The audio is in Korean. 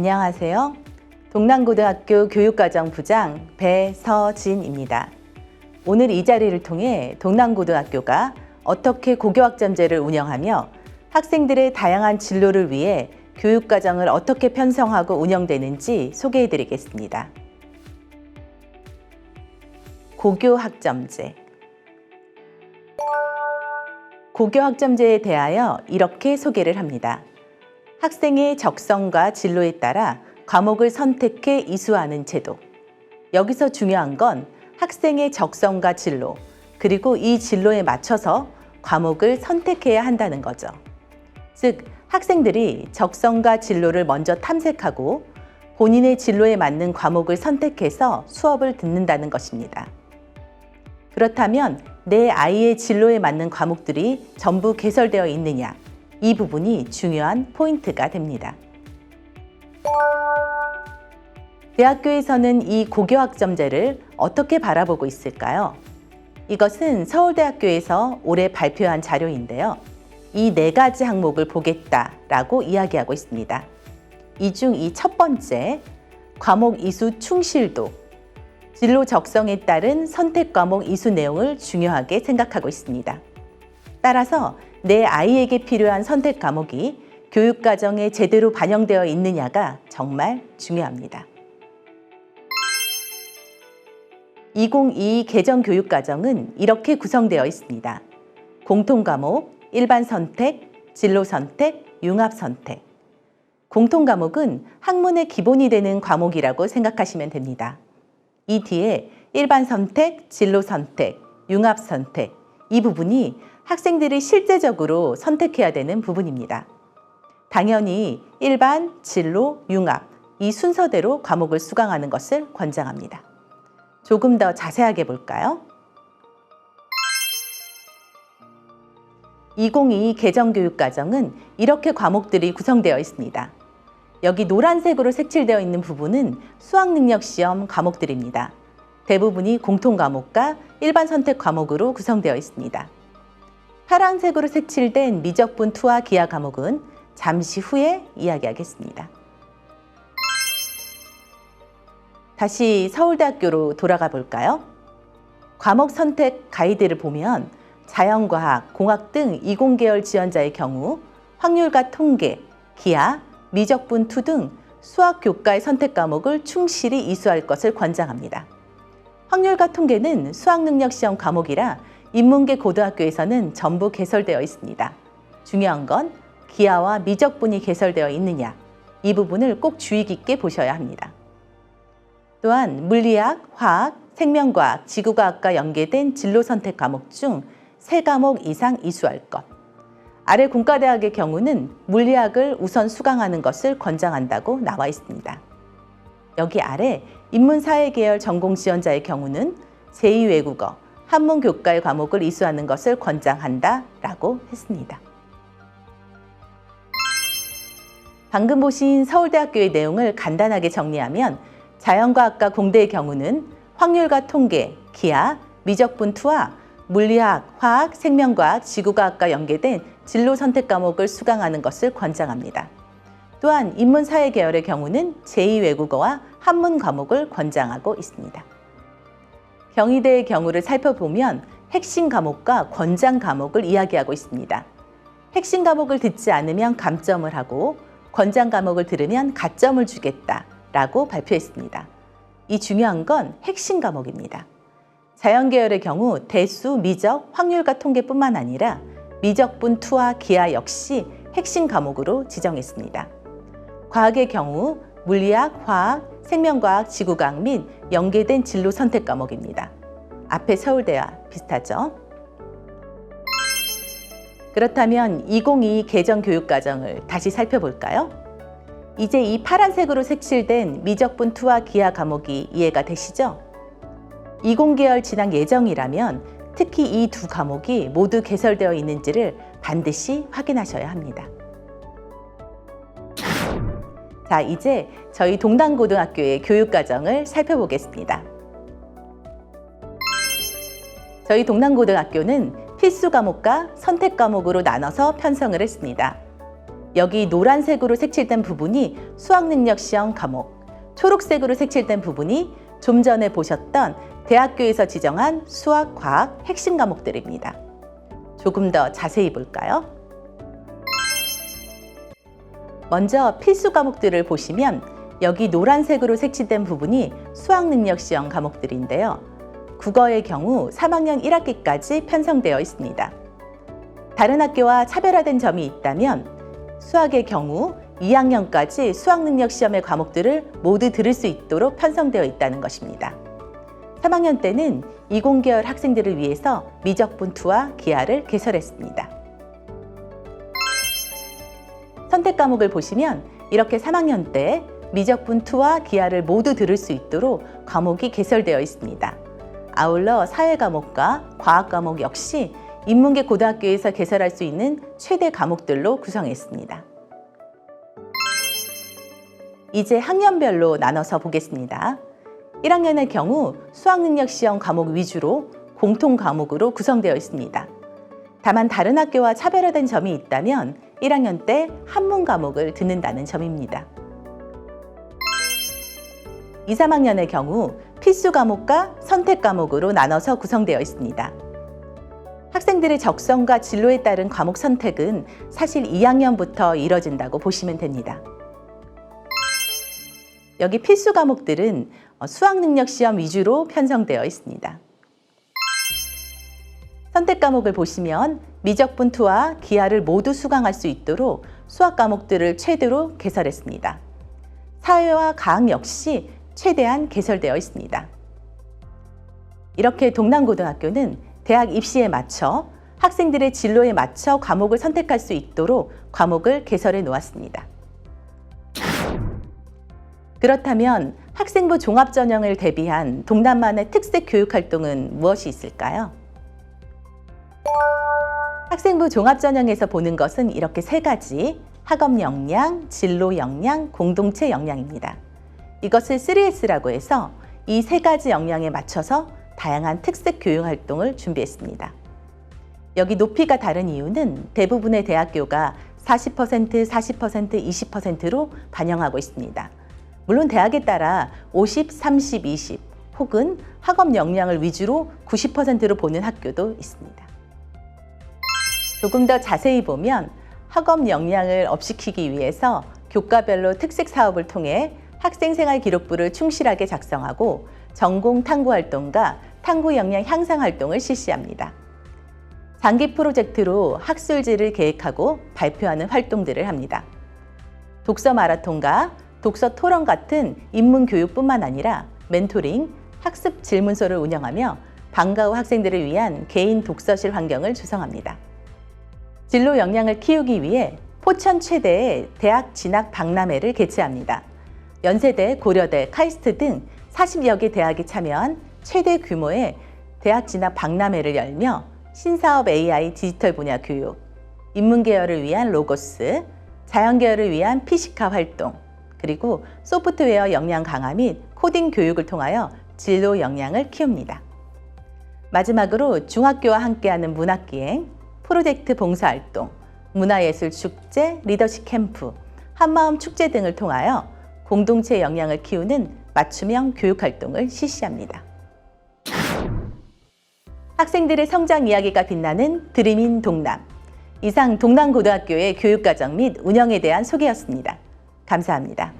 안녕하세요. 동남고등학교 교육과정부장 배서진입니다. 오늘 이 자리를 통해 동남고등학교가 어떻게 고교학점제를 운영하며 학생들의 다양한 진로를 위해 교육과정을 어떻게 편성하고 운영되는지 소개해 드리겠습니다. 고교학점제. 고교학점제에 대하여 이렇게 소개를 합니다. 학생의 적성과 진로에 따라 과목을 선택해 이수하는 제도. 여기서 중요한 건 학생의 적성과 진로, 그리고 이 진로에 맞춰서 과목을 선택해야 한다는 거죠. 즉, 학생들이 적성과 진로를 먼저 탐색하고 본인의 진로에 맞는 과목을 선택해서 수업을 듣는다는 것입니다. 그렇다면 내 아이의 진로에 맞는 과목들이 전부 개설되어 있느냐? 이 부분이 중요한 포인트가 됩니다. 대학교에서는 이 고교학점제를 어떻게 바라보고 있을까요? 이것은 서울대학교에서 올해 발표한 자료인데요. 이 4가지 항목을 보겠다라고 이야기하고 있습니다. 이 중 이 첫 번째, 과목 이수 충실도, 진로 적성에 따른 선택 과목 이수 내용을 중요하게 생각하고 있습니다. 따라서 내 아이에게 필요한 선택 과목이 교육과정에 제대로 반영되어 있느냐가 정말 중요합니다. 2022 개정 교육과정은 이렇게 구성되어 있습니다. 공통과목, 일반선택, 진로선택, 융합선택. 공통과목은 학문의 기본이 되는 과목이라고 생각하시면 됩니다. 이 뒤에 일반선택, 진로선택, 융합선택, 이 부분이 학생들이 실제적으로 선택해야 되는 부분입니다. 당연히 일반, 진로, 융합, 이 순서대로 과목을 수강하는 것을 권장합니다. 조금 더 자세하게 볼까요? 2022 개정교육과정은 이렇게 과목들이 구성되어 있습니다. 여기 노란색으로 색칠되어 있는 부분은 수학능력시험 과목들입니다. 대부분이 공통과목과 일반선택 과목으로 구성되어 있습니다. 파란색으로 색칠된 미적분 투하 기하 과목은 잠시 후에 이야기하겠습니다. 다시 서울대학교로 돌아가 볼까요? 과목 선택 가이드를 보면 자연과학, 공학 등 이공계열 지원자의 경우 확률과 통계, 기하, 미적분 투 등 수학 교과의 선택 과목을 충실히 이수할 것을 권장합니다. 확률과 통계는 수학능력시험 과목이라 인문계 고등학교에서는 전부 개설되어 있습니다. 중요한 건 기하와 미적분이 개설되어 있느냐, 이 부분을 꼭 주의 깊게 보셔야 합니다. 또한 물리학, 화학, 생명과학, 지구과학과 연계된 진로 선택 과목 중 3과목 이상 이수할 것. 아래 공과대학의 경우는 물리학을 우선 수강하는 것을 권장한다고 나와 있습니다. 여기 아래 인문사회계열 전공 지원자의 경우는 제2외국어, 한문교과의 과목을 이수하는 것을 권장한다 라고 했습니다. 방금 보신 서울대학교의 내용을 간단하게 정리하면 자연과학과 공대의 경우는 확률과 통계, 기하, 미적분 투하, 물리학, 화학, 생명과학, 지구과학과 연계된 진로 선택 과목을 수강하는 것을 권장합니다. 또한 인문사회계열의 경우는 제2외국어와 한문 과목을 권장하고 있습니다. 경희대의 경우를 살펴보면 핵심 과목과 권장 과목을 이야기하고 있습니다. 핵심 과목을 듣지 않으면 감점을 하고 권장 과목을 들으면 가점을 주겠다라고 발표했습니다. 이 중요한 건 핵심 과목입니다. 자연계열의 경우 대수, 미적, 확률과 통계뿐만 아니라 미적분, 투하, 기하 역시 핵심 과목으로 지정했습니다. 과학의 경우 물리학, 화학, 생명과학, 지구과학 및 연계된 진로 선택 과목입니다. 앞에 서울대와 비슷하죠? 그렇다면 2022 개정 교육과정을 다시 살펴볼까요? 이제 이 파란색으로 색칠된 미적분 투하 기하 과목이 이해가 되시죠? 20계열 진학 예정이라면 특히 이 2 과목이 모두 개설되어 있는지를 반드시 확인하셔야 합니다. 자, 이제 저희 동남고등학교의 교육과정을 살펴보겠습니다. 저희 동남고등학교는 필수 과목과 선택 과목으로 나눠서 편성을 했습니다. 여기 노란색으로 색칠된 부분이 수학능력시험 과목, 초록색으로 색칠된 부분이 좀 전에 보셨던 대학교에서 지정한 수학, 과학 핵심 과목들입니다. 조금 더 자세히 볼까요? 먼저 필수 과목들을 보시면 여기 노란색으로 색칠된 부분이 수학능력시험 과목들인데요. 국어의 경우 3학년 1학기까지 편성되어 있습니다. 다른 학교와 차별화된 점이 있다면 수학의 경우 2학년까지 수학능력시험의 과목들을 모두 들을 수 있도록 편성되어 있다는 것입니다. 3학년 때는 이공계열 학생들을 위해서 미적분투와 기하를 개설했습니다. 선택 과목을 보시면 이렇게 3학년 때 미적분투와 기하를 모두 들을 수 있도록 과목이 개설되어 있습니다. 아울러 사회 과목과 과학 과목 역시 인문계 고등학교에서 개설할 수 있는 최대 과목들로 구성했습니다. 이제 학년별로 나눠서 보겠습니다. 1학년의 경우 수학능력시험 과목 위주로 공통 과목으로 구성되어 있습니다. 다만 다른 학교와 차별화된 점이 있다면 1학년 때 한문 과목을 듣는다는 점입니다. 2, 3학년의 경우 필수 과목과 선택 과목으로 나눠서 구성되어 있습니다. 학생들의 적성과 진로에 따른 과목 선택은 사실 2학년부터 이뤄진다고 보시면 됩니다. 여기 필수 과목들은 수학능력시험 위주로 편성되어 있습니다. 선택 과목을 보시면 미적분투와 기하를 모두 수강할 수 있도록 수학 과목들을 최대로 개설했습니다. 사회와 과학 역시 최대한 개설되어 있습니다. 이렇게 동남고등학교는 대학 입시에 맞춰 학생들의 진로에 맞춰 과목을 선택할 수 있도록 과목을 개설해 놓았습니다. 그렇다면 학생부 종합전형을 대비한 동남만의 특색 교육활동은 무엇이 있을까요? 학생부 종합전형에서 보는 것은 이렇게 세 가지, 학업 역량, 진로 역량, 공동체 역량입니다. 이것을 3S라고 해서 이 세 가지 역량에 맞춰서 다양한 특색 교육활동을 준비했습니다. 여기 높이가 다른 이유는 대부분의 대학교가 40%, 40%, 20%로 반영하고 있습니다. 물론 대학에 따라 50, 30, 20 혹은 학업 역량을 위주로 90%로 보는 학교도 있습니다. 조금 더 자세히 보면 학업 역량을 업시키기 위해서 교과별로 특색 사업을 통해 학생생활 기록부를 충실하게 작성하고 전공 탐구 활동과 탐구 역량 향상 활동을 실시합니다. 장기 프로젝트로 학술지를 계획하고 발표하는 활동들을 합니다. 독서 마라톤과 독서 토론 같은 인문 교육뿐만 아니라 멘토링, 학습 질문서를 운영하며 방과 후 학생들을 위한 개인 독서실 환경을 조성합니다. 진로 역량을 키우기 위해 포천 최대의 대학 진학 박람회를 개최합니다. 연세대, 고려대, 카이스트 등 40여 개 대학이 참여한 최대 규모의 대학 진학 박람회를 열며 신사업 AI 디지털 분야 교육, 인문계열을 위한 로고스, 자연계열을 위한 피시카 활동, 그리고 소프트웨어 역량 강화 및 코딩 교육을 통하여 진로 역량을 키웁니다. 마지막으로 중학교와 함께하는 문학기행, 프로젝트 봉사활동, 문화예술 축제, 리더십 캠프, 한마음 축제 등을 통하여 공동체 역량을 키우는 맞춤형 교육활동을 실시합니다. 학생들의 성장 이야기가 빛나는 드림인 동남. 이상 동남고등학교의 교육과정 및 운영에 대한 소개였습니다. 감사합니다.